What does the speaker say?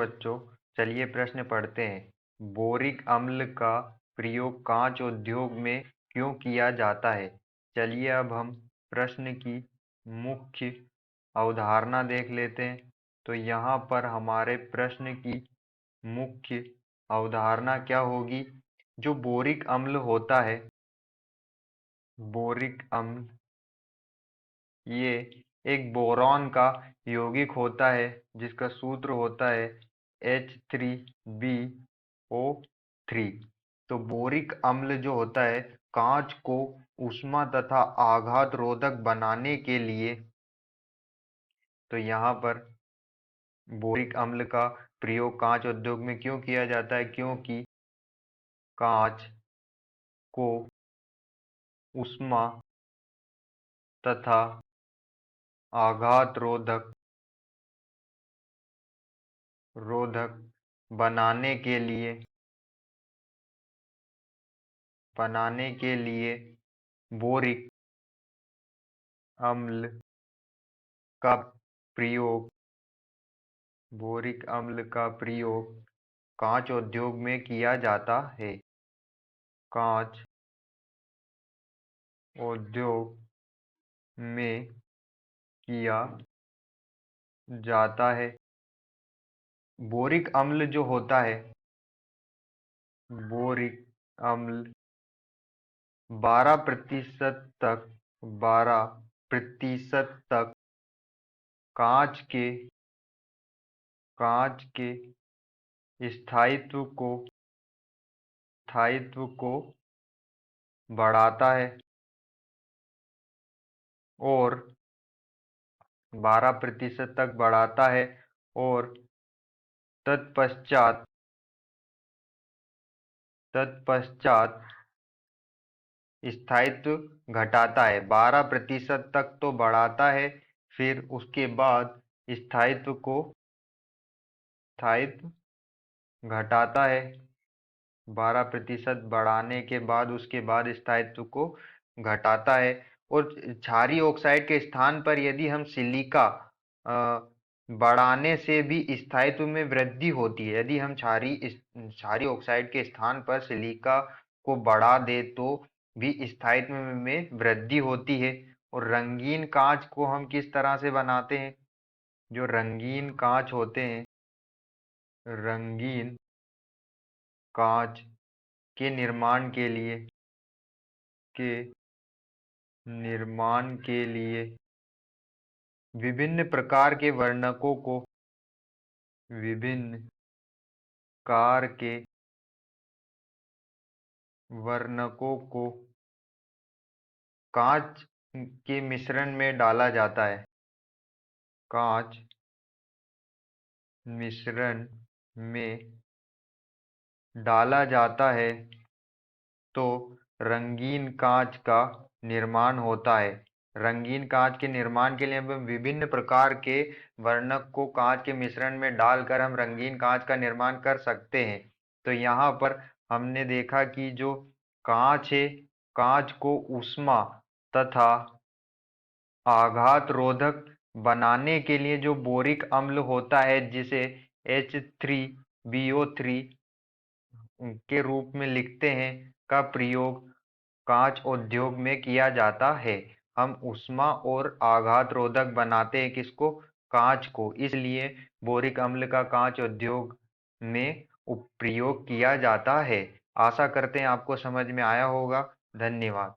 बच्चों, चलिए प्रश्न पढ़ते हैं। बोरिक अम्ल का प्रयोग कांच उद्योग में क्यों किया जाता है? चलिए अब हम प्रश्न की मुख्य अवधारणा देख लेते हैं। तो यहाँ पर हमारे प्रश्न की मुख्य अवधारणा क्या होगी? जो बोरिक अम्ल होता है, बोरिक अम्ल ये एक बोरॉन का यौगिक होता है जिसका सूत्र होता है H3BO3। तो बोरिक अम्ल जो होता है कांच को ऊष्मा तथा आघात रोधक बनाने के लिए, तो यहाँ पर बोरिक अम्ल का प्रयोग कांच उद्योग में क्यों किया जाता है? क्योंकि कांच को ऊष्मा तथा आघात रोधक बनाने के लिए बोरिक अम्ल का प्रयोग कांच उद्योग में किया जाता है। कांच उद्योग में किया जाता है। बोरिक अम्ल जो होता है, बोरिक अम्ल 12% तक कांच के स्थायित्व को बढ़ाता है और 12% तक बढ़ाता है और तत्पश्चात स्थायित्व घटाता है। 12% तक तो बढ़ाता है, फिर उसके बाद स्थायित्व घटाता है। 12% बढ़ाने के बाद उसके बाद स्थायित्व को घटाता है। और क्षारीय ऑक्साइड के स्थान पर यदि हम सिलिका बढ़ाने से भी स्थायित्व में वृद्धि होती है। यदि हम क्षारीय ऑक्साइड के स्थान पर सिलिका को बढ़ा दे तो भी स्थायित्व में वृद्धि होती है। और रंगीन कांच को हम किस तरह से बनाते हैं? जो रंगीन कांच होते हैं, रंगीन कांच के निर्माण के लिए विभिन्न प्रकार के वर्णकों को कांच के मिश्रण में डाला जाता है। कांच मिश्रण में डाला जाता है तो रंगीन कांच का निर्माण होता है। रंगीन कांच के निर्माण के लिए हम विभिन्न प्रकार के वर्णक को कांच के मिश्रण में डालकर हम रंगीन कांच का निर्माण कर सकते हैं। तो यहाँ पर हमने देखा कि जो कांच है, कांच को ऊष्मा तथा आघात रोधक बनाने के लिए जो बोरिक अम्ल होता है, जिसे H3BO3 के रूप में लिखते हैं, का प्रयोग कांच उद्योग में किया जाता है। हम ऊष्मा और आघात रोधक बनाते हैं किसको? कांच को। इसलिए बोरिक अम्ल का कांच उद्योग में प्रयोग किया जाता है। आशा करते हैं आपको समझ में आया होगा। धन्यवाद।